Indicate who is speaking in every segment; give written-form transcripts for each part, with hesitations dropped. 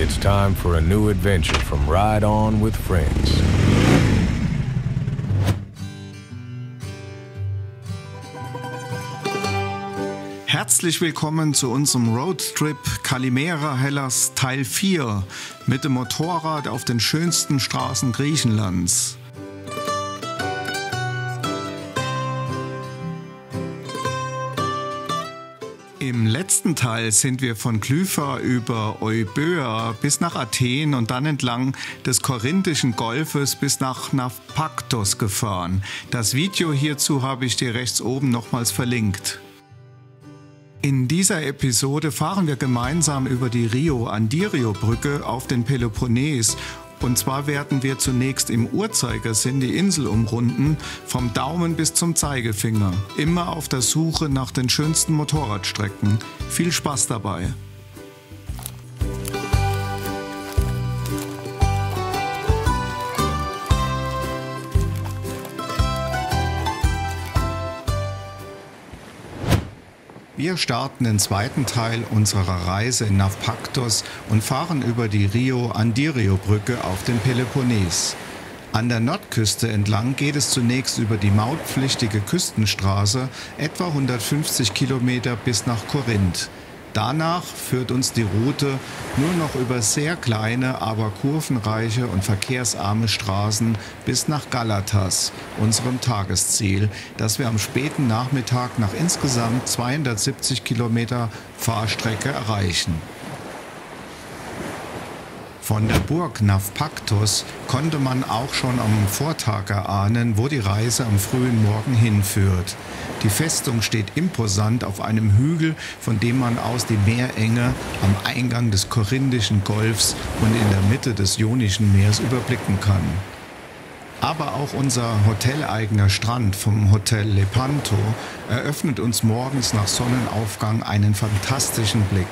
Speaker 1: It's time for a new adventure from Ride On with Friends.
Speaker 2: Herzlich willkommen zu unserem Roadtrip Kalimera Hellas Teil 4 mit dem Motorrad auf den schönsten Straßen Griechenlands. Im letzten Teil sind wir von Klypha über Euböa bis nach Athen und dann entlang des Korinthischen Golfes bis nach Naupaktos gefahren. Das Video hierzu habe ich dir rechts oben nochmals verlinkt. In dieser Episode fahren wir gemeinsam über die Rio-Andirio-Brücke auf den Peloponnes. Und zwar werden wir zunächst im Uhrzeigersinn die Insel umrunden, vom Daumen bis zum Zeigefinger. Immer auf der Suche nach den schönsten Motorradstrecken. Viel Spaß dabei! Wir starten den zweiten Teil unserer Reise in Naupaktos und fahren über die Rio-Andirio-Brücke auf den Peloponnes. An der Nordküste entlang geht es zunächst über die mautpflichtige Küstenstraße etwa 150 Kilometer bis nach Korinth. Danach führt uns die Route nur noch über sehr kleine, aber kurvenreiche und verkehrsarme Straßen bis nach Galatas, unserem Tagesziel, das wir am späten Nachmittag nach insgesamt 270 Kilometer Fahrstrecke erreichen. Von der Burg Naupaktos konnte man auch schon am Vortag erahnen, wo die Reise am frühen Morgen hinführt. Die Festung steht imposant auf einem Hügel, von dem man aus die Meerenge am Eingang des Korinthischen Golfs und in der Mitte des Ionischen Meeres überblicken kann. Aber auch unser hoteleigener Strand vom Hotel Lepanto eröffnet uns morgens nach Sonnenaufgang einen fantastischen Blick.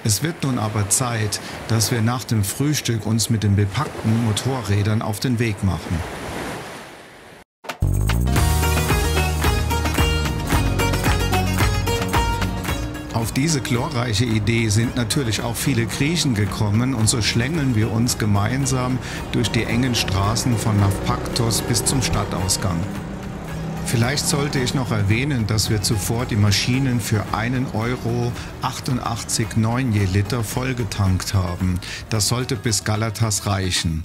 Speaker 2: Es wird nun aber Zeit, dass wir nach dem Frühstück uns mit den bepackten Motorrädern auf den Weg machen. Auf diese glorreiche Idee sind natürlich auch viele Griechen gekommen und so schlängeln wir uns gemeinsam durch die engen Straßen von Naupaktos bis zum Stadtausgang. Vielleicht sollte ich noch erwähnen, dass wir zuvor die Maschinen für 1,88 € je Liter vollgetankt haben. Das sollte bis Galatas reichen.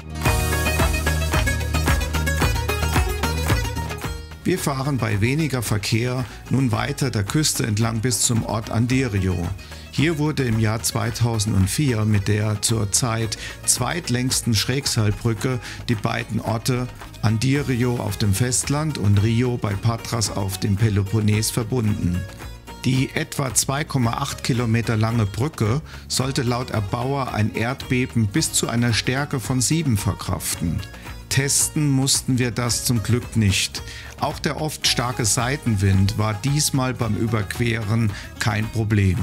Speaker 2: Wir fahren bei weniger Verkehr nun weiter der Küste entlang bis zum Ort Andirio. Hier wurde im Jahr 2004 mit der zurzeit zweitlängsten Schrägseilbrücke die beiden Orte Andirio auf dem Festland und Rio bei Patras auf dem Peloponnes verbunden. Die etwa 2,8 Kilometer lange Brücke sollte laut Erbauer ein Erdbeben bis zu einer Stärke von 7 verkraften. Testen mussten wir das zum Glück nicht. Auch der oft starke Seitenwind war diesmal beim Überqueren kein Problem.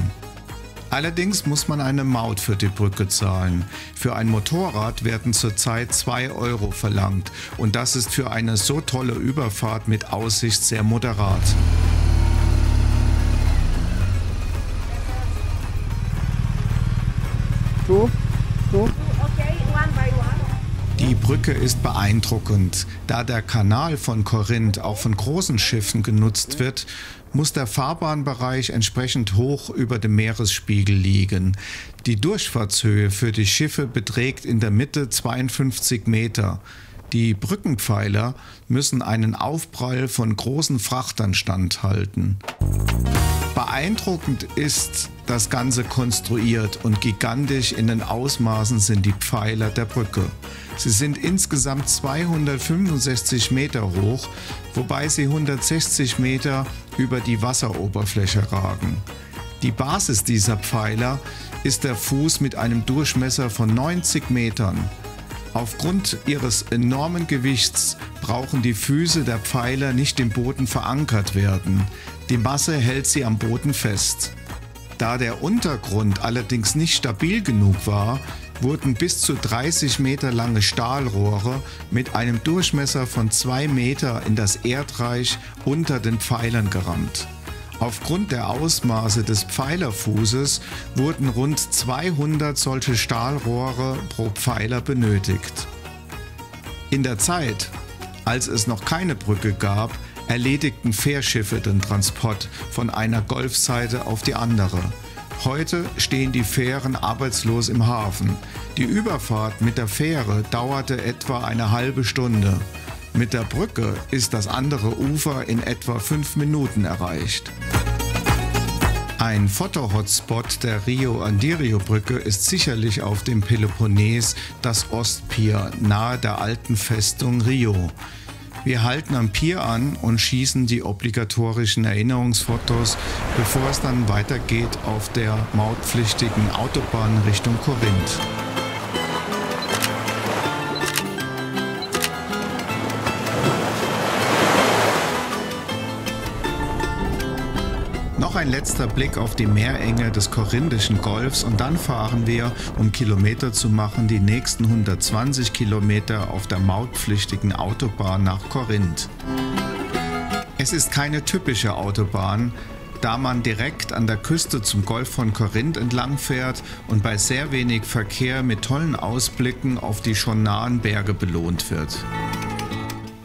Speaker 2: Allerdings muss man eine Maut für die Brücke zahlen. Für ein Motorrad werden zurzeit 2 € verlangt und das ist für eine so tolle Überfahrt mit Aussicht sehr moderat. Die Brücke ist beeindruckend. Da der Kanal von Korinth auch von großen Schiffen genutzt wird, muss der Fahrbahnbereich entsprechend hoch über dem Meeresspiegel liegen. Die Durchfahrtshöhe für die Schiffe beträgt in der Mitte 52 Meter. Die Brückenpfeiler müssen einen Aufprall von großen Frachtern standhalten. Beeindruckend ist das Ganze konstruiert und gigantisch in den Ausmaßen sind die Pfeiler der Brücke. Sie sind insgesamt 265 Meter hoch, wobei sie 160 Meter über die Wasseroberfläche ragen. Die Basis dieser Pfeiler ist der Fuß mit einem Durchmesser von 90 Metern. Aufgrund ihres enormen Gewichts brauchen die Füße der Pfeiler nicht im Boden verankert werden. Die Masse hält sie am Boden fest. Da der Untergrund allerdings nicht stabil genug war, wurden bis zu 30 Meter lange Stahlrohre mit einem Durchmesser von 2 Meter in das Erdreich unter den Pfeilern gerammt. Aufgrund der Ausmaße des Pfeilerfußes wurden rund 200 solche Stahlrohre pro Pfeiler benötigt. In der Zeit, als es noch keine Brücke gab, erledigten Fährschiffe den Transport von einer Golfseite auf die andere. Heute stehen die Fähren arbeitslos im Hafen. Die Überfahrt mit der Fähre dauerte etwa eine halbe Stunde. Mit der Brücke ist das andere Ufer in etwa 5 Minuten erreicht. Ein Foto-Hotspot der Rio-Andirio-Brücke ist sicherlich auf dem Peloponnes das Ostpier nahe der alten Festung Rio. Wir halten am Pier an und schießen die obligatorischen Erinnerungsfotos, bevor es dann weitergeht auf der mautpflichtigen Autobahn Richtung Korinth. Noch ein letzter Blick auf die Meerenge des Korinthischen Golfs und dann fahren wir, um Kilometer zu machen, die nächsten 120 Kilometer auf der mautpflichtigen Autobahn nach Korinth. Es ist keine typische Autobahn, da man direkt an der Küste zum Golf von Korinth entlang fährt und bei sehr wenig Verkehr mit tollen Ausblicken auf die schon nahen Berge belohnt wird.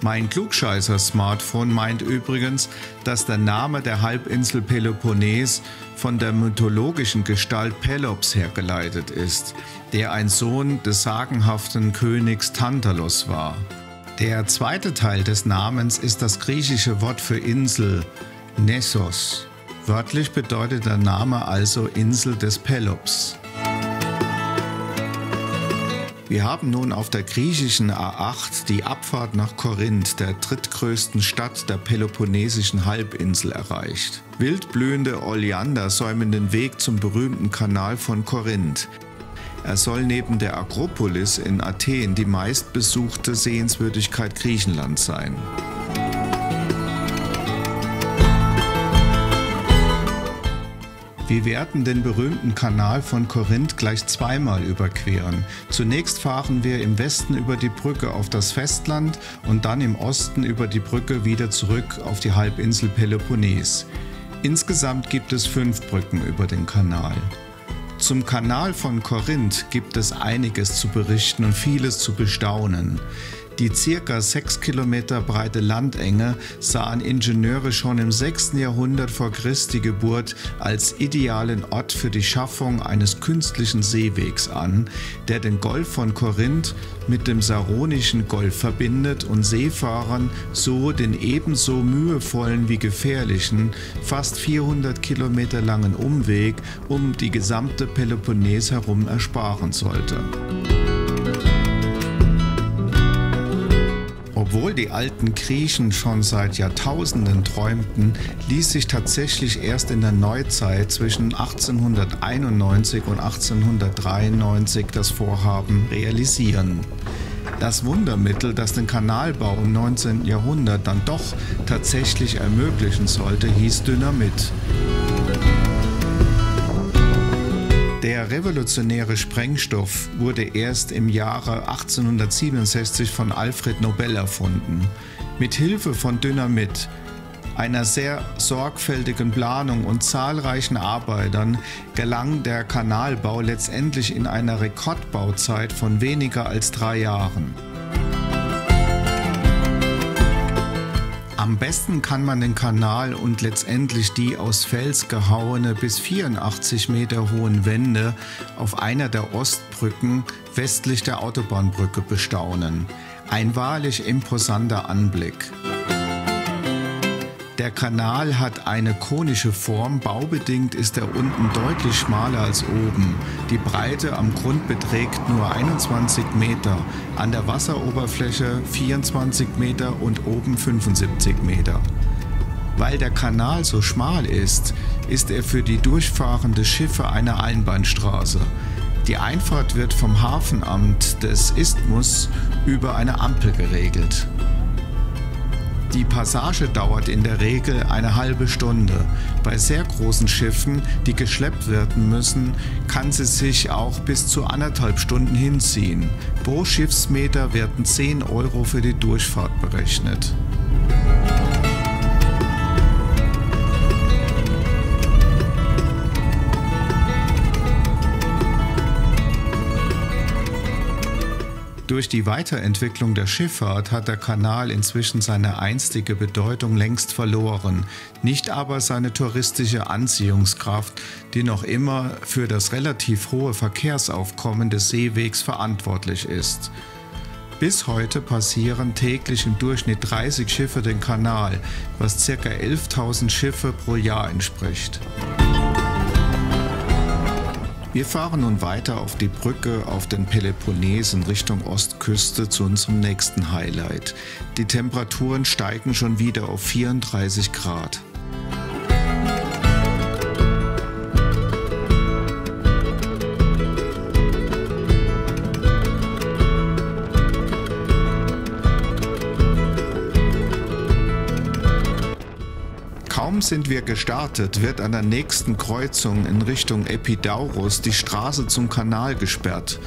Speaker 2: Mein Klugscheißer-Smartphone meint übrigens, dass der Name der Halbinsel Peloponnes von der mythologischen Gestalt Pelops hergeleitet ist, der ein Sohn des sagenhaften Königs Tantalos war. Der zweite Teil des Namens ist das griechische Wort für Insel, Nessos. Wörtlich bedeutet der Name also Insel des Pelops. Wir haben nun auf der griechischen A8 die Abfahrt nach Korinth, der drittgrößten Stadt der Peloponnesischen Halbinsel, erreicht. Wildblühende Oleander säumen den Weg zum berühmten Kanal von Korinth. Er soll neben der Akropolis in Athen die meistbesuchte Sehenswürdigkeit Griechenlands sein. Wir werden den berühmten Kanal von Korinth gleich zweimal überqueren. Zunächst fahren wir im Westen über die Brücke auf das Festland und dann im Osten über die Brücke wieder zurück auf die Halbinsel Peloponnes. Insgesamt gibt es 5 Brücken über den Kanal. Zum Kanal von Korinth gibt es einiges zu berichten und vieles zu bestaunen. Die ca. 6 Kilometer breite Landenge sahen Ingenieure schon im 6. Jahrhundert vor Christi Geburt als idealen Ort für die Schaffung eines künstlichen Seewegs an, der den Golf von Korinth mit dem Saronischen Golf verbindet und Seefahrern so den ebenso mühevollen wie gefährlichen, fast 400 Kilometer langen Umweg um die gesamte Peloponnes herum ersparen sollte. Obwohl die alten Griechen schon seit Jahrtausenden träumten, ließ sich tatsächlich erst in der Neuzeit zwischen 1891 und 1893 das Vorhaben realisieren. Das Wundermittel, das den Kanalbau im 19. Jahrhundert dann doch tatsächlich ermöglichen sollte, hieß Dynamit. Der revolutionäre Sprengstoff wurde erst im Jahre 1867 von Alfred Nobel erfunden. Mit Hilfe von Dynamit, einer sehr sorgfältigen Planung und zahlreichen Arbeitern gelang der Kanalbau letztendlich in einer Rekordbauzeit von weniger als 3 Jahren. Am besten kann man den Kanal und letztendlich die aus Fels gehauene bis 84 Meter hohen Wände auf einer der Ostbrücken westlich der Autobahnbrücke bestaunen. Ein wahrlich imposanter Anblick. Der Kanal hat eine konische Form, baubedingt ist er unten deutlich schmaler als oben. Die Breite am Grund beträgt nur 21 Meter, an der Wasseroberfläche 24 Meter und oben 75 Meter. Weil der Kanal so schmal ist, ist er für die durchfahrenden Schiffe eine Einbahnstraße. Die Einfahrt wird vom Hafenamt des Isthmus über eine Ampel geregelt. Die Passage dauert in der Regel eine halbe Stunde. Bei sehr großen Schiffen, die geschleppt werden müssen, kann sie sich auch bis zu 1,5 Stunden hinziehen. Pro Schiffsmeter werden 10 € für die Durchfahrt berechnet. Durch die Weiterentwicklung der Schifffahrt hat der Kanal inzwischen seine einstige Bedeutung längst verloren, nicht aber seine touristische Anziehungskraft, die noch immer für das relativ hohe Verkehrsaufkommen des Seewegs verantwortlich ist. Bis heute passieren täglich im Durchschnitt 30 Schiffe den Kanal, was ca. 11.000 Schiffe pro Jahr entspricht. Wir fahren nun weiter auf die Brücke auf den Peloponnes in Richtung Ostküste zu unserem nächsten Highlight. Die Temperaturen steigen schon wieder auf 34 Grad. Kaum sind wir gestartet, wird an der nächsten Kreuzung in Richtung Epidaurus die Straße zum Kanal gesperrt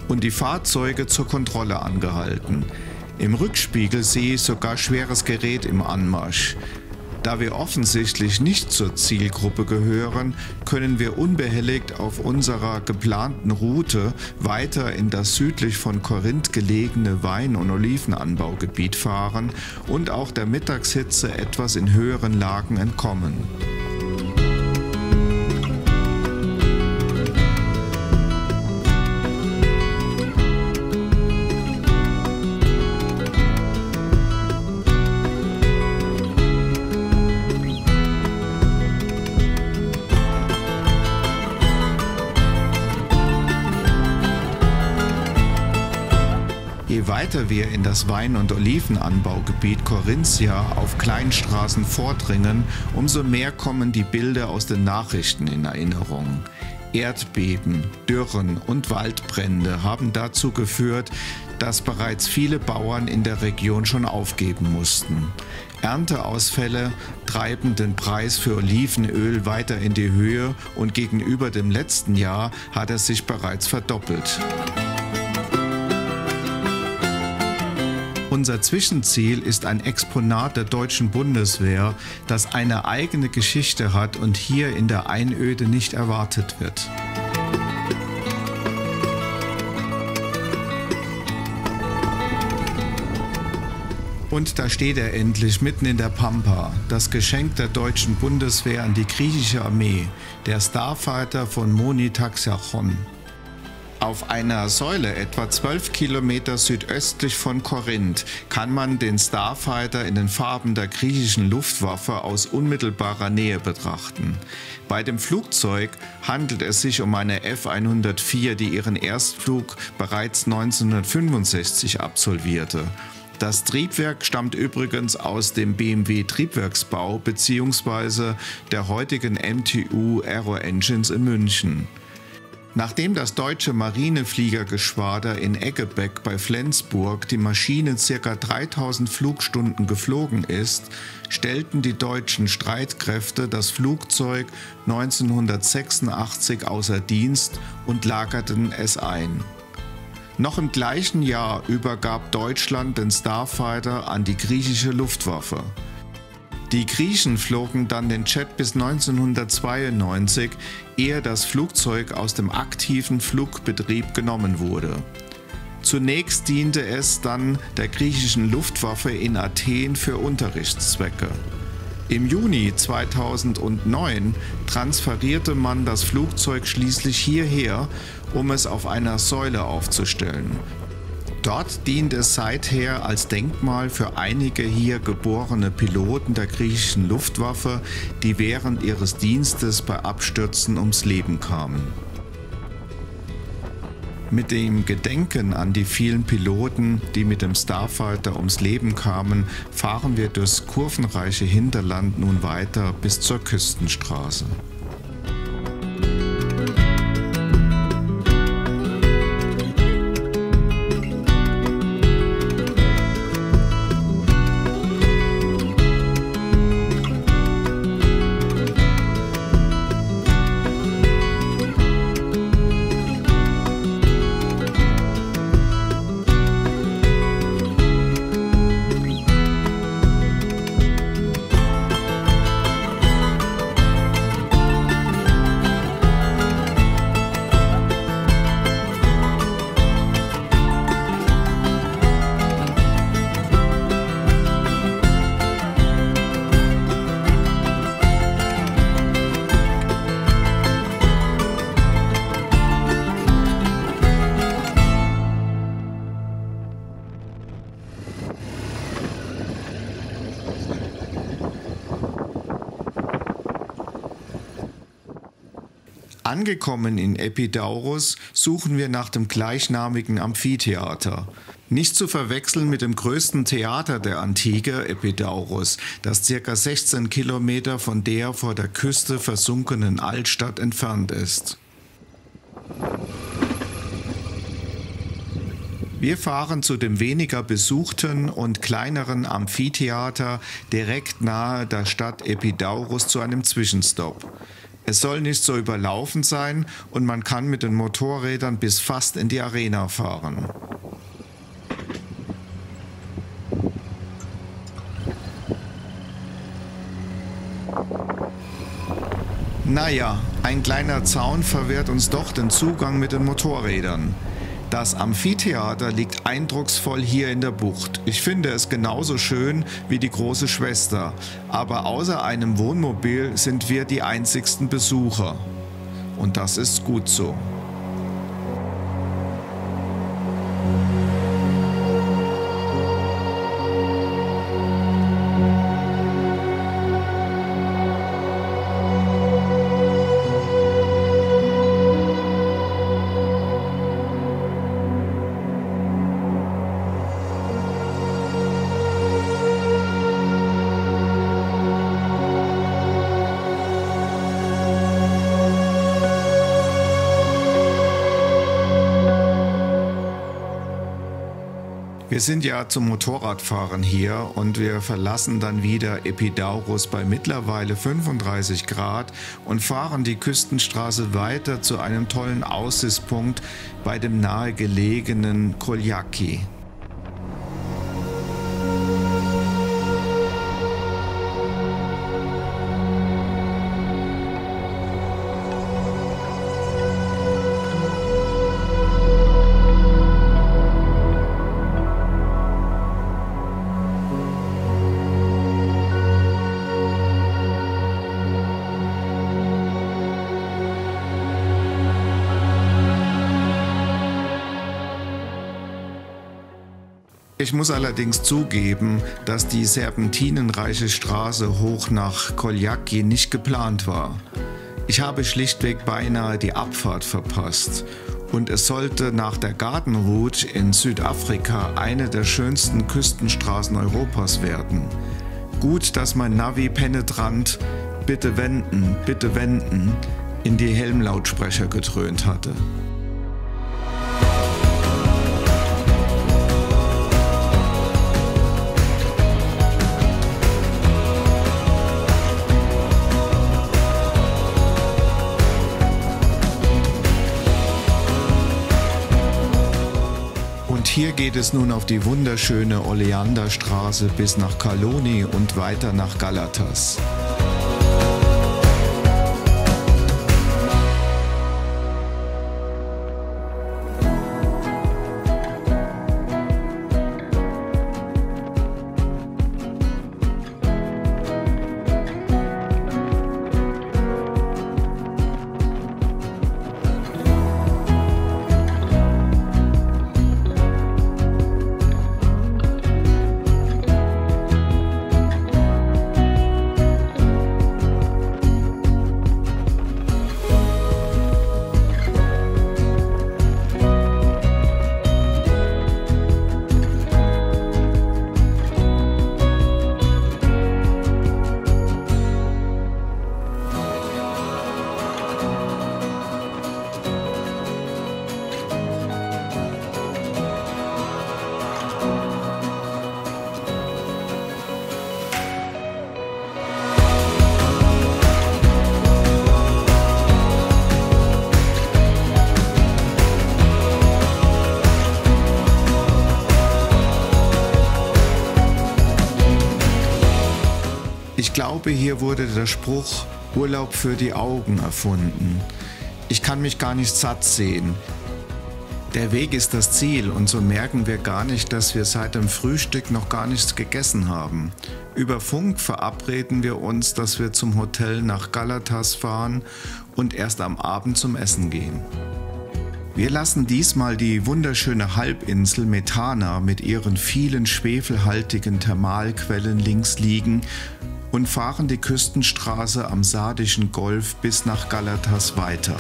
Speaker 2: und die Fahrzeuge zur Kontrolle angehalten. Im Rückspiegel sehe ich sogar schweres Gerät im Anmarsch. Da wir offensichtlich nicht zur Zielgruppe gehören, können wir unbehelligt auf unserer geplanten Route weiter in das südlich von Korinth gelegene Wein- und Olivenanbaugebiet fahren und auch der Mittagshitze etwas in höheren Lagen entkommen. Je weiter wir in das Wein- und Olivenanbaugebiet Corinthia auf Kleinstraßen vordringen, umso mehr kommen die Bilder aus den Nachrichten in Erinnerung. Erdbeben, Dürren und Waldbrände haben dazu geführt, dass bereits viele Bauern in der Region schon aufgeben mussten. Ernteausfälle treiben den Preis für Olivenöl weiter in die Höhe und gegenüber dem letzten Jahr hat er sich bereits verdoppelt. Unser Zwischenziel ist ein Exponat der deutschen Bundeswehr, das eine eigene Geschichte hat und hier in der Einöde nicht erwartet wird. Und da steht er endlich mitten in der Pampa, das Geschenk der deutschen Bundeswehr an die griechische Armee, der Starfighter von Moni Taxiachon. Auf einer Säule etwa 12 Kilometer südöstlich von Korinth kann man den Starfighter in den Farben der griechischen Luftwaffe aus unmittelbarer Nähe betrachten. Bei dem Flugzeug handelt es sich um eine F-104, die ihren Erstflug bereits 1965 absolvierte. Das Triebwerk stammt übrigens aus dem BMW-Triebwerksbau bzw. der heutigen MTU Aero Engines in München. Nachdem das deutsche Marinefliegergeschwader in Eggebeck bei Flensburg die Maschine ca. 3000 Flugstunden geflogen ist, stellten die deutschen Streitkräfte das Flugzeug 1986 außer Dienst und lagerten es ein. Noch im gleichen Jahr übergab Deutschland den Starfighter an die griechische Luftwaffe. Die Griechen flogen dann den Jet bis 1992, ehe das Flugzeug aus dem aktiven Flugbetrieb genommen wurde. Zunächst diente es dann der griechischen Luftwaffe in Athen für Unterrichtszwecke. Im Juni 2009 transferierte man das Flugzeug schließlich hierher, um es auf einer Säule aufzustellen. Dort dient es seither als Denkmal für einige hier geborene Piloten der griechischen Luftwaffe, die während ihres Dienstes bei Abstürzen ums Leben kamen. Mit dem Gedenken an die vielen Piloten, die mit dem Starfighter ums Leben kamen, fahren wir durchs kurvenreiche Hinterland nun weiter bis zur Küstenstraße. Angekommen in Epidaurus suchen wir nach dem gleichnamigen Amphitheater. Nicht zu verwechseln mit dem größten Theater der Antike, Epidaurus, das ca. 16 Kilometer von der vor der Küste versunkenen Altstadt entfernt ist. Wir fahren zu dem weniger besuchten und kleineren Amphitheater direkt nahe der Stadt Epidaurus zu einem Zwischenstopp. Es soll nicht so überlaufen sein und man kann mit den Motorrädern bis fast in die Arena fahren. Naja, ein kleiner Zaun verwehrt uns doch den Zugang mit den Motorrädern. Das Amphitheater liegt eindrucksvoll hier in der Bucht. Ich finde es genauso schön wie die große Schwester, aber außer einem Wohnmobil sind wir die einzigsten Besucher. Und das ist gut so. Wir sind ja zum Motorradfahren hier und wir verlassen dann wieder Epidaurus bei mittlerweile 35 Grad und fahren die Küstenstraße weiter zu einem tollen Aussichtspunkt bei dem nahegelegenen Kolyaki. Ich muss allerdings zugeben, dass die serpentinenreiche Straße hoch nach Kolyaki nicht geplant war. Ich habe schlichtweg beinahe die Abfahrt verpasst. Und es sollte nach der Garden Route in Südafrika eine der schönsten Küstenstraßen Europas werden. Gut, dass mein Navi penetrant bitte wenden, in die Helmlautsprecher gedröhnt hatte. Und hier geht es nun auf die wunderschöne Oleanderstraße bis nach Kaloni und weiter nach Galatas. Ich glaube, hier wurde der Spruch Urlaub für die Augen erfunden. Ich kann mich gar nicht satt sehen. Der Weg ist das Ziel und so merken wir gar nicht, dass wir seit dem Frühstück noch gar nichts gegessen haben. Über Funk verabreden wir uns, dass wir zum Hotel nach Galatas fahren und erst am Abend zum Essen gehen. Wir lassen diesmal die wunderschöne Halbinsel Methana mit ihren vielen schwefelhaltigen Thermalquellen links liegen und fahren die Küstenstraße am Sardischen Golf bis nach Galatas weiter.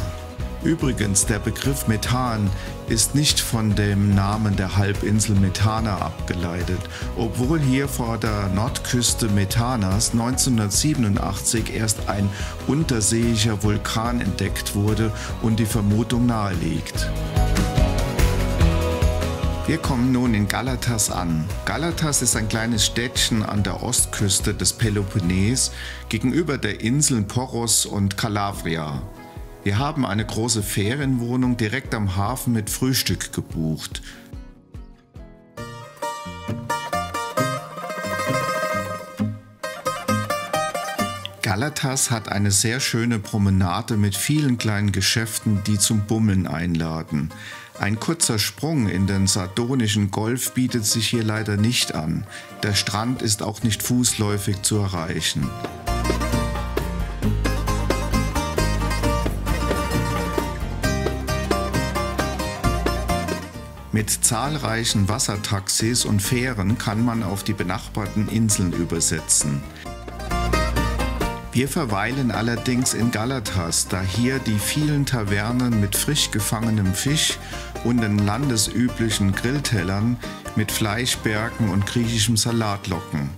Speaker 2: Übrigens, der Begriff Methan ist nicht von dem Namen der Halbinsel Methana abgeleitet, obwohl hier vor der Nordküste Methanas 1987 erst ein unterseeischer Vulkan entdeckt wurde und die Vermutung naheliegt. Wir kommen nun in Galatas an. Galatas ist ein kleines Städtchen an der Ostküste des Peloponnes gegenüber der Inseln Poros und Calabria. Wir haben eine große Ferienwohnung direkt am Hafen mit Frühstück gebucht. Galatas hat eine sehr schöne Promenade mit vielen kleinen Geschäften, die zum Bummeln einladen. Ein kurzer Sprung in den Sardonischen Golf bietet sich hier leider nicht an. Der Strand ist auch nicht fußläufig zu erreichen. Mit zahlreichen Wassertaxis und Fähren kann man auf die benachbarten Inseln übersetzen. Wir verweilen allerdings in Galatas, da hier die vielen Tavernen mit frisch gefangenem Fisch und den landesüblichen Grilltellern mit Fleischbergen und griechischem Salat locken.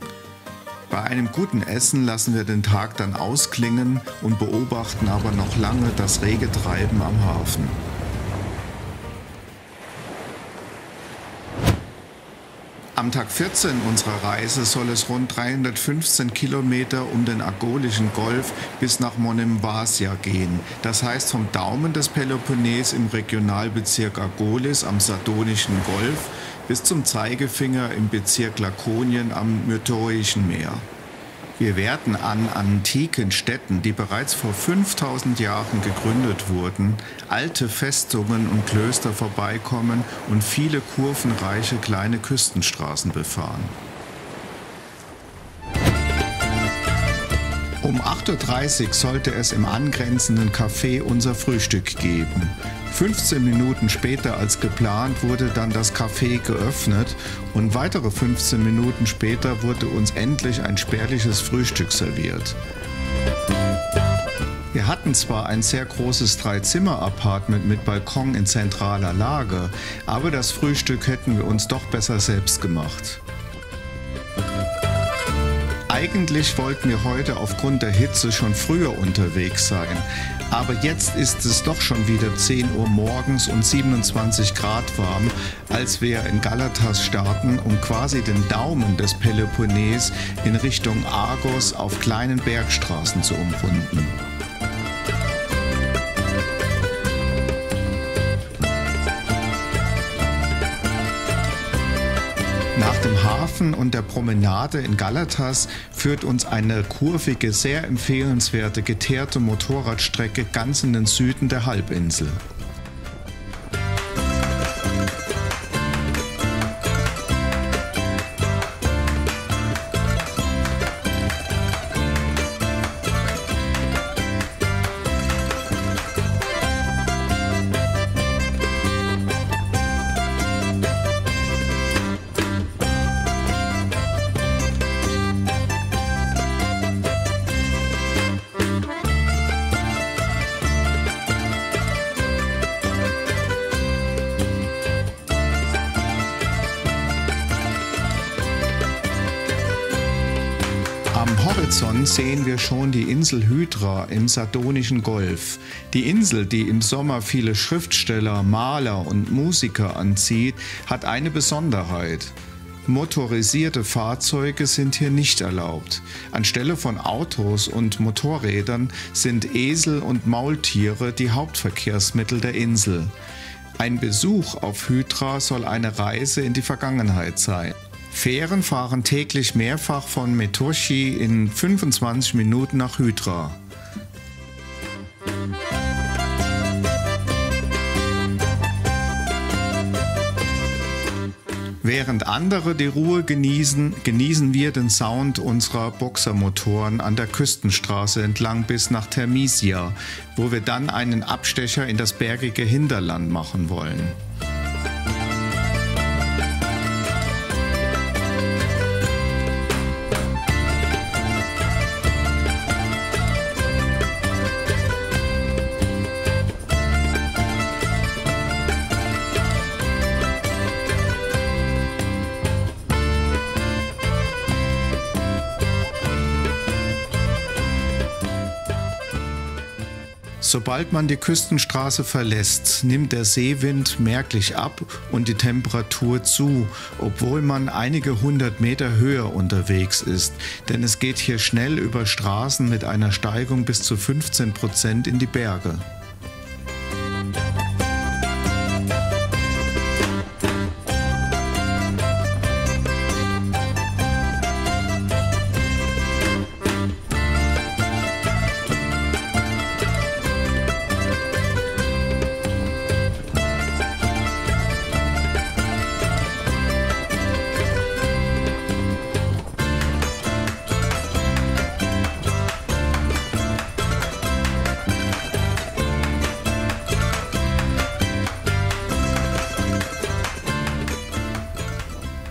Speaker 2: Bei einem guten Essen lassen wir den Tag dann ausklingen und beobachten aber noch lange das rege Treiben am Hafen. Am Tag 14 unserer Reise soll es rund 315 Kilometer um den Argolischen Golf bis nach Monemvasia gehen. Das heißt vom Daumen des Peloponnes im Regionalbezirk Argolis am Sardonischen Golf bis zum Zeigefinger im Bezirk Lakonien am Myrtäischen Meer. Wir werden an antiken Städten, die bereits vor 5000 Jahren gegründet wurden, alte Festungen und Klöster vorbeikommen und viele kurvenreiche kleine Küstenstraßen befahren. Um 8:30 Uhr sollte es im angrenzenden Café unser Frühstück geben. 15 Minuten später als geplant wurde dann das Café geöffnet und weitere 15 Minuten später wurde uns endlich ein spärliches Frühstück serviert. Wir hatten zwar ein sehr großes 3-Zimmer-Apartment mit Balkon in zentraler Lage, aber das Frühstück hätten wir uns doch besser selbst gemacht. Eigentlich wollten wir heute aufgrund der Hitze schon früher unterwegs sein, aber jetzt ist es doch schon wieder 10 Uhr morgens und 27 Grad warm, als wir in Galatas starten, um quasi den Daumen des Peloponnes in Richtung Argos auf kleinen Bergstraßen zu umrunden. Nach dem Hafen und der Promenade in Galatas führt uns eine kurvige, sehr empfehlenswerte geteerte Motorradstrecke ganz in den Süden der Halbinsel. Am Horizont sehen wir schon die Insel Hydra im Sardonischen Golf. Die Insel, die im Sommer viele Schriftsteller, Maler und Musiker anzieht, hat eine Besonderheit. Motorisierte Fahrzeuge sind hier nicht erlaubt. Anstelle von Autos und Motorrädern sind Esel und Maultiere die Hauptverkehrsmittel der Insel. Ein Besuch auf Hydra soll eine Reise in die Vergangenheit sein. Fähren fahren täglich mehrfach von Metochi in 25 Minuten nach Hydra. Während andere die Ruhe genießen, genießen wir den Sound unserer Boxermotoren an der Küstenstraße entlang bis nach Termisia, wo wir dann einen Abstecher in das bergige Hinterland machen wollen. Sobald man die Küstenstraße verlässt, nimmt der Seewind merklich ab und die Temperatur zu, obwohl man einige hundert Meter höher unterwegs ist, denn es geht hier schnell über Straßen mit einer Steigung bis zu 15% in die Berge.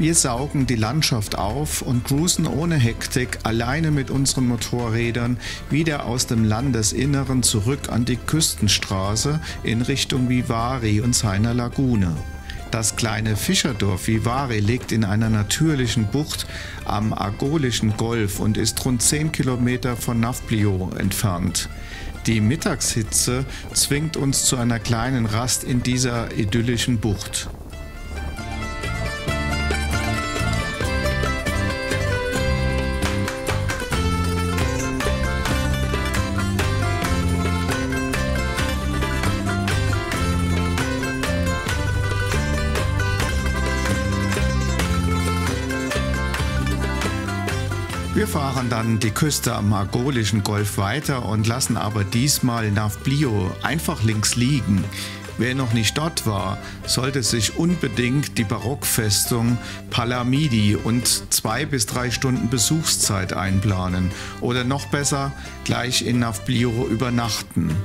Speaker 2: Wir saugen die Landschaft auf und cruisen ohne Hektik alleine mit unseren Motorrädern wieder aus dem Landesinneren zurück an die Küstenstraße in Richtung Vivari und seiner Lagune. Das kleine Fischerdorf Vivari liegt in einer natürlichen Bucht am Argolischen Golf und ist rund 10 Kilometer von Nafplio entfernt. Die Mittagshitze zwingt uns zu einer kleinen Rast in dieser idyllischen Bucht. Wir fahren dann die Küste am Argolischen Golf weiter und lassen aber diesmal Nafplio einfach links liegen. Wer noch nicht dort war, sollte sich unbedingt die Barockfestung Palamidi und 2 bis 3 Stunden Besuchszeit einplanen oder noch besser gleich in Nafplio übernachten.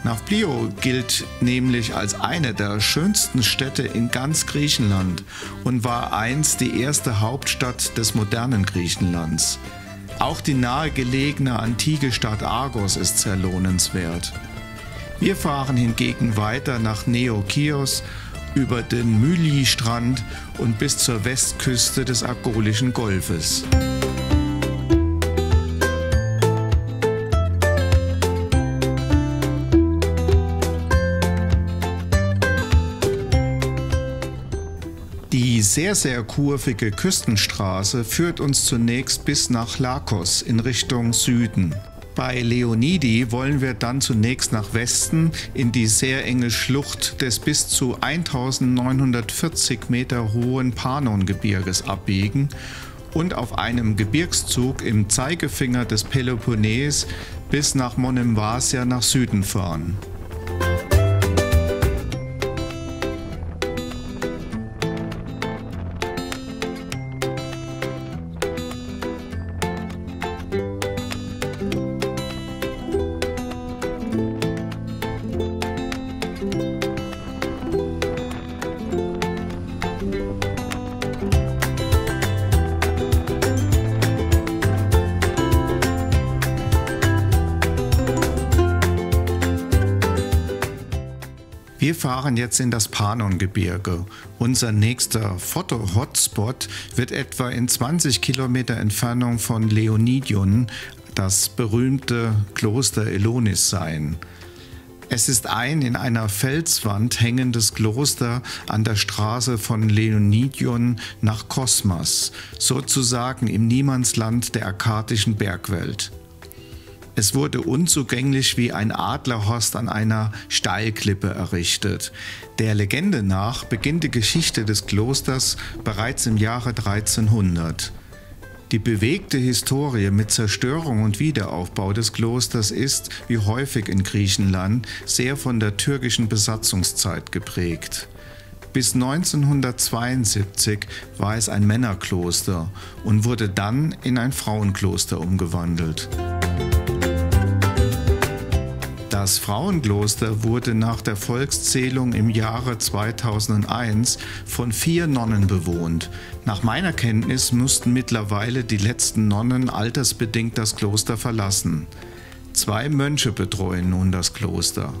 Speaker 2: Nafplio gilt nämlich als eine der schönsten Städte in ganz Griechenland und war einst die erste Hauptstadt des modernen Griechenlands. Auch die nahegelegene antike Stadt Argos ist sehr lohnenswert. Wir fahren hingegen weiter nach Neokios über den Myli-Strand und bis zur Westküste des Argolischen Golfes. Die sehr kurvige Küstenstraße führt uns zunächst bis nach Lakos in Richtung Süden. Bei Leonidi wollen wir dann zunächst nach Westen in die sehr enge Schlucht des bis zu 1940 Meter hohen Panon-Gebirges abbiegen und auf einem Gebirgszug im Zeigefinger des Peloponnes bis nach Monemvasia nach Süden fahren. Wir fahren jetzt in das Panon-Gebirge. Unser nächster Foto-Hotspot wird etwa in 20 Kilometer Entfernung von Leonidion, das berühmte Kloster Elonis, sein. Es ist ein in einer Felswand hängendes Kloster an der Straße von Leonidion nach Kosmas, sozusagen im Niemandsland der arkadischen Bergwelt. Es wurde unzugänglich wie ein Adlerhorst an einer Steilklippe errichtet. Der Legende nach beginnt die Geschichte des Klosters bereits im Jahre 1300. Die bewegte Historie mit Zerstörung und Wiederaufbau des Klosters ist, wie häufig in Griechenland, sehr von der türkischen Besatzungszeit geprägt. Bis 1972 war es ein Männerkloster und wurde dann in ein Frauenkloster umgewandelt. Das Frauenkloster wurde nach der Volkszählung im Jahre 2001 von 4 Nonnen bewohnt. Nach meiner Kenntnis mussten mittlerweile die letzten Nonnen altersbedingt das Kloster verlassen. 2 Mönche betreuen nun das Kloster.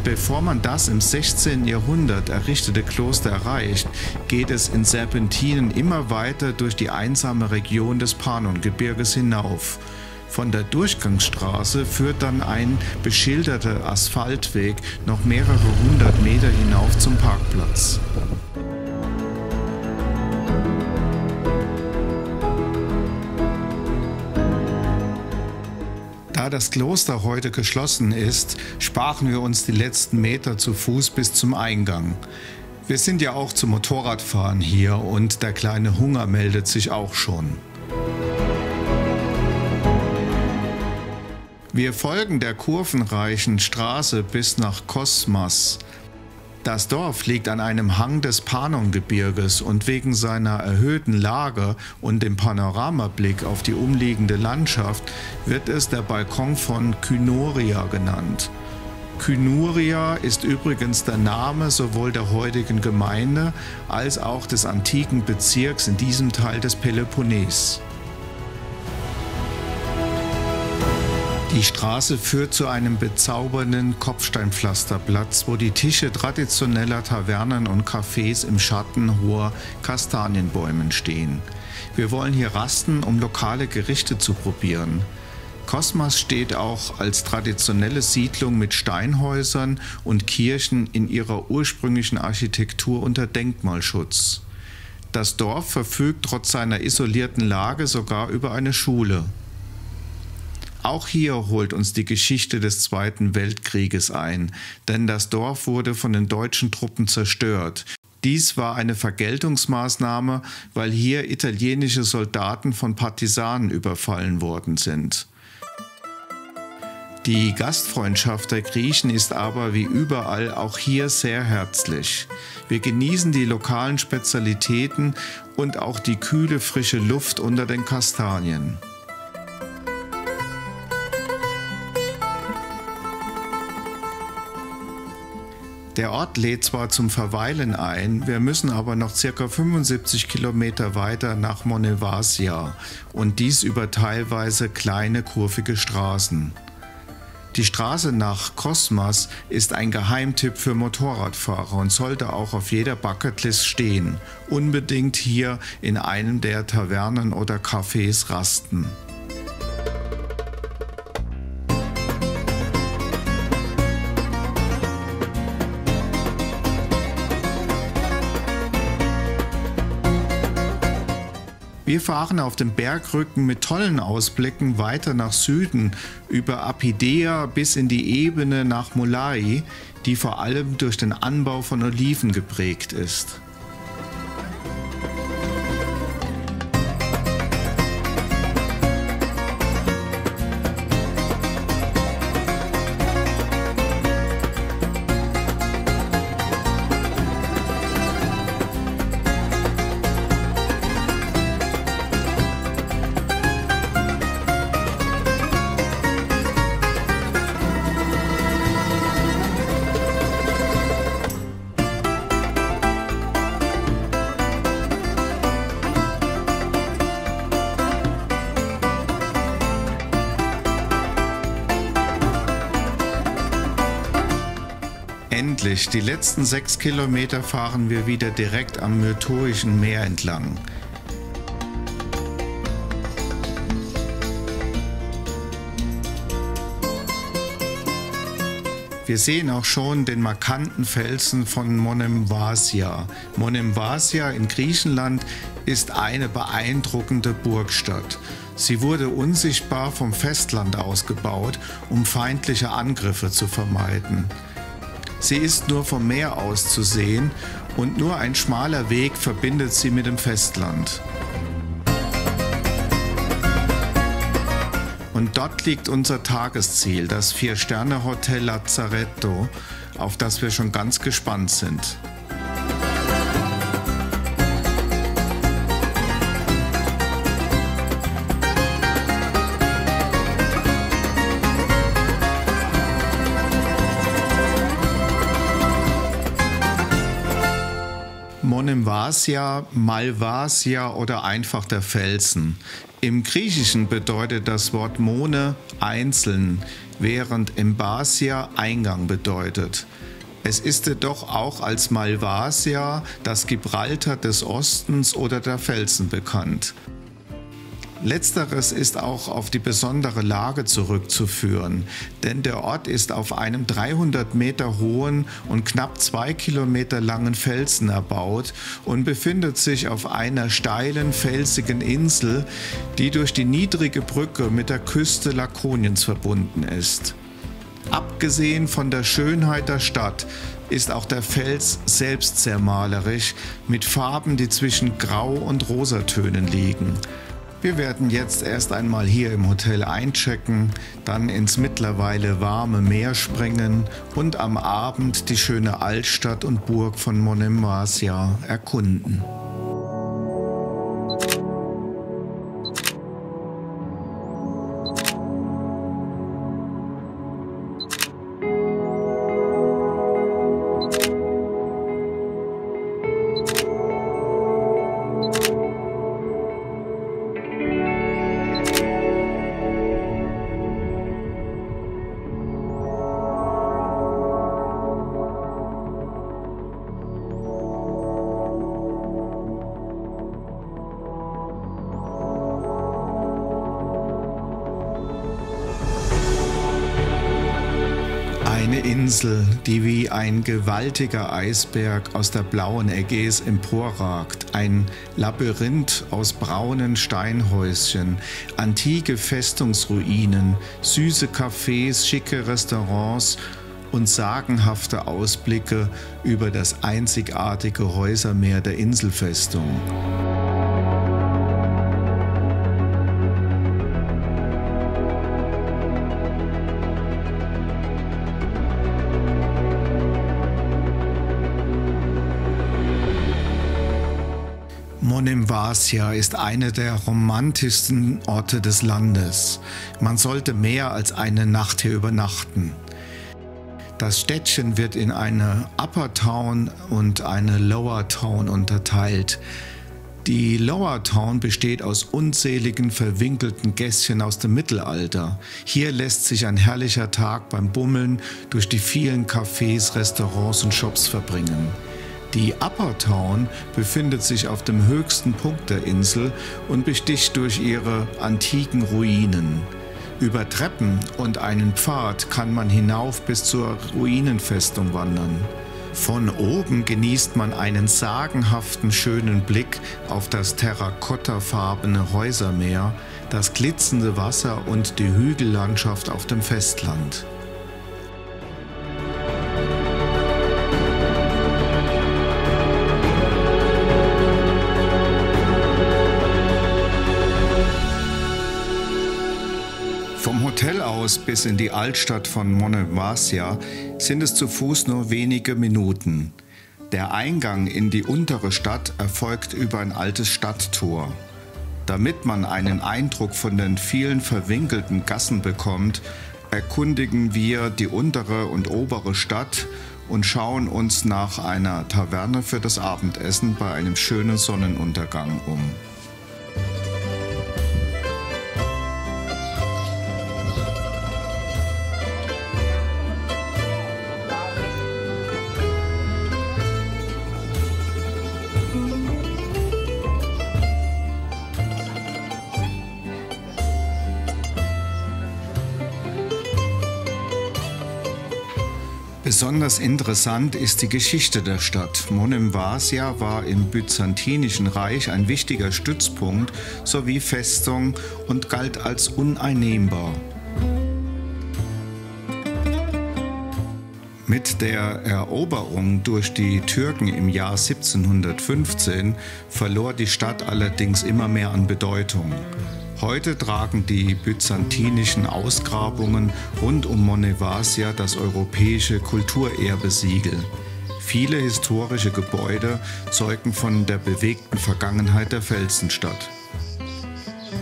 Speaker 2: Bevor man das im 16. Jahrhundert errichtete Kloster erreicht, geht es in Serpentinen immer weiter durch die einsame Region des Panongebirges hinauf. Von der Durchgangsstraße führt dann ein beschilderter Asphaltweg noch mehrere hundert Meter hinauf zum Parkplatz. Da das Kloster heute geschlossen ist, sparen wir uns die letzten Meter zu Fuß bis zum Eingang. Wir sind ja auch zum Motorradfahren hier und der kleine Hunger meldet sich auch schon. Wir folgen der kurvenreichen Straße bis nach Kosmas. Das Dorf liegt an einem Hang des Panongebirges und wegen seiner erhöhten Lage und dem Panoramablick auf die umliegende Landschaft wird es der Balkon von Kynoria genannt. Kynoria ist übrigens der Name sowohl der heutigen Gemeinde als auch des antiken Bezirks in diesem Teil des Peloponnes. Die Straße führt zu einem bezaubernden Kopfsteinpflasterplatz, wo die Tische traditioneller Tavernen und Cafés im Schatten hoher Kastanienbäumen stehen. Wir wollen hier rasten, um lokale Gerichte zu probieren. Kosmas steht auch als traditionelle Siedlung mit Steinhäusern und Kirchen in ihrer ursprünglichen Architektur unter Denkmalschutz. Das Dorf verfügt trotz seiner isolierten Lage sogar über eine Schule. Auch hier holt uns die Geschichte des Zweiten Weltkrieges ein, denn das Dorf wurde von den deutschen Truppen zerstört. Dies war eine Vergeltungsmaßnahme, weil hier italienische Soldaten von Partisanen überfallen worden sind. Die Gastfreundschaft der Griechen ist aber wie überall auch hier sehr herzlich. Wir genießen die lokalen Spezialitäten und auch die kühle, frische Luft unter den Kastanien. Der Ort lädt zwar zum Verweilen ein, wir müssen aber noch ca. 75 Kilometer weiter nach Monevasia und dies über teilweise kleine, kurvige Straßen. Die Straße nach Kosmas ist ein Geheimtipp für Motorradfahrer und sollte auch auf jeder Bucketlist stehen. Unbedingt hier in einem der Tavernen oder Cafés rasten. Wir fahren auf dem Bergrücken mit tollen Ausblicken weiter nach Süden über Apidea bis in die Ebene nach Molai, die vor allem durch den Anbau von Oliven geprägt ist. Endlich, die letzten 6 Kilometer fahren wir wieder direkt am Myrtoischen Meer entlang. Wir sehen auch schon den markanten Felsen von Monemvasia. Monemvasia in Griechenland ist eine beeindruckende Burgstadt. Sie wurde unsichtbar vom Festland aus gebaut, um feindliche Angriffe zu vermeiden. Sie ist nur vom Meer aus zu sehen und nur ein schmaler Weg verbindet sie mit dem Festland. Und dort liegt unser Tagesziel, das 4-Sterne-Hotel Lazzaretto, auf das wir schon ganz gespannt sind. Monemvasia, Malvasia oder einfach der Felsen. Im Griechischen bedeutet das Wort Mone einzeln, während Embasia Eingang bedeutet. Es ist jedoch auch als Malvasia, das Gibraltar des Ostens oder der Felsen bekannt. Letzteres ist auch auf die besondere Lage zurückzuführen, denn der Ort ist auf einem 300 Meter hohen und knapp 2 Kilometer langen Felsen erbaut und befindet sich auf einer steilen, felsigen Insel, die durch die niedrige Brücke mit der Küste Lakoniens verbunden ist. Abgesehen von der Schönheit der Stadt ist auch der Fels selbst sehr malerisch, mit Farben, die zwischen Grau- und Rosatönen liegen. Wir werden jetzt erst einmal hier im Hotel einchecken, dann ins mittlerweile warme Meer springen und am Abend die schöne Altstadt und Burg von Monemvasia erkunden. Eine Insel, die wie ein gewaltiger Eisberg aus der blauen Ägäis emporragt, ein Labyrinth aus braunen Steinhäuschen, antike Festungsruinen, süße Cafés, schicke Restaurants und sagenhafte Ausblicke über das einzigartige Häusermeer der Inselfestung. Monemvasia ist einer der romantischsten Orte des Landes. Man sollte mehr als eine Nacht hier übernachten. Das Städtchen wird in eine Upper Town und eine Lower Town unterteilt. Die Lower Town besteht aus unzähligen verwinkelten Gässchen aus dem Mittelalter. Hier lässt sich ein herrlicher Tag beim Bummeln durch die vielen Cafés, Restaurants und Shops verbringen. Die Upper Town befindet sich auf dem höchsten Punkt der Insel und besticht durch ihre antiken Ruinen. Über Treppen und einen Pfad kann man hinauf bis zur Ruinenfestung wandern. Von oben genießt man einen sagenhaften schönen Blick auf das terrakottafarbene Häusermeer, das glitzernde Wasser und die Hügellandschaft auf dem Festland. Vom Hotel aus bis in die Altstadt von Monemvasia sind es zu Fuß nur wenige Minuten. Der Eingang in die untere Stadt erfolgt über ein altes Stadttor. Damit man einen Eindruck von den vielen verwinkelten Gassen bekommt, erkundigen wir die untere und obere Stadt und schauen uns nach einer Taverne für das Abendessen bei einem schönen Sonnenuntergang um. Besonders interessant ist die Geschichte der Stadt. Monemvasia war im Byzantinischen Reich ein wichtiger Stützpunkt sowie Festung und galt als uneinnehmbar. Mit der Eroberung durch die Türken im Jahr 1715 verlor die Stadt allerdings immer mehr an Bedeutung. Heute tragen die byzantinischen Ausgrabungen rund um Monemvasia das europäische Kulturerbesiegel. Viele historische Gebäude zeugen von der bewegten Vergangenheit der Felsenstadt.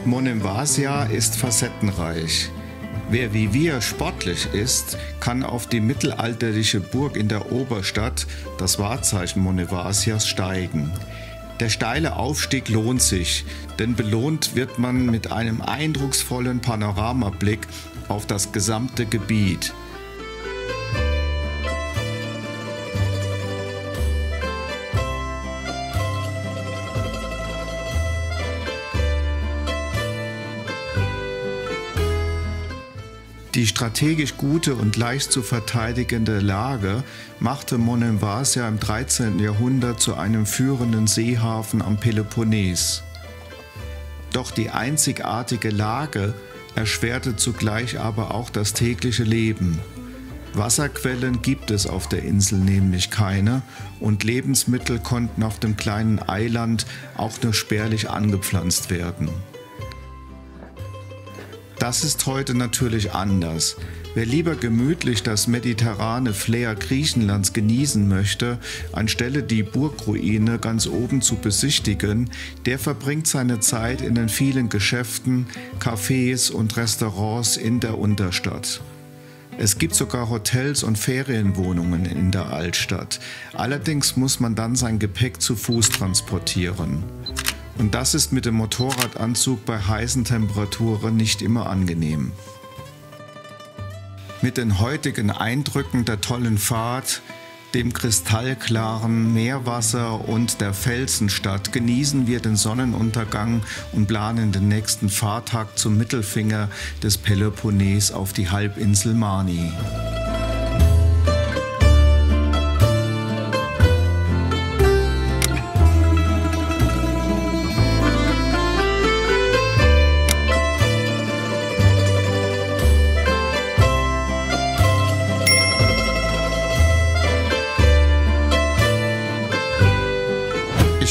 Speaker 2: Monemvasia ist facettenreich. Wer wie wir sportlich ist, kann auf die mittelalterliche Burg in der Oberstadt, das Wahrzeichen Monemvasias, steigen. Der steile Aufstieg lohnt sich, denn belohnt wird man mit einem eindrucksvollen Panoramablick auf das gesamte Gebiet. Die strategisch gute und leicht zu verteidigende Lage machte Monemvasia im 13. Jahrhundert zu einem führenden Seehafen am Peloponnes. Doch die einzigartige Lage erschwerte zugleich aber auch das tägliche Leben. Wasserquellen gibt es auf der Insel nämlich keine und Lebensmittel konnten auf dem kleinen Eiland auch nur spärlich angepflanzt werden. Das ist heute natürlich anders. Wer lieber gemütlich das mediterrane Flair Griechenlands genießen möchte, anstelle die Burgruine ganz oben zu besichtigen, der verbringt seine Zeit in den vielen Geschäften, Cafés und Restaurants in der Unterstadt. Es gibt sogar Hotels und Ferienwohnungen in der Altstadt. Allerdings muss man dann sein Gepäck zu Fuß transportieren. Und das ist mit dem Motorradanzug bei heißen Temperaturen nicht immer angenehm. Mit den heutigen Eindrücken der tollen Fahrt, dem kristallklaren Meerwasser und der Felsenstadt genießen wir den Sonnenuntergang und planen den nächsten Fahrtag zum Mittelfinger des Peloponnes auf die Halbinsel Mani.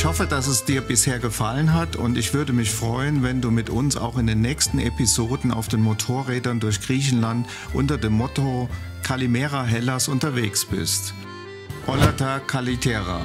Speaker 2: Ich hoffe, dass es dir bisher gefallen hat und ich würde mich freuen, wenn du mit uns auch in den nächsten Episoden auf den Motorrädern durch Griechenland unter dem Motto Kalimera Hellas unterwegs bist. Ollata Kalitera.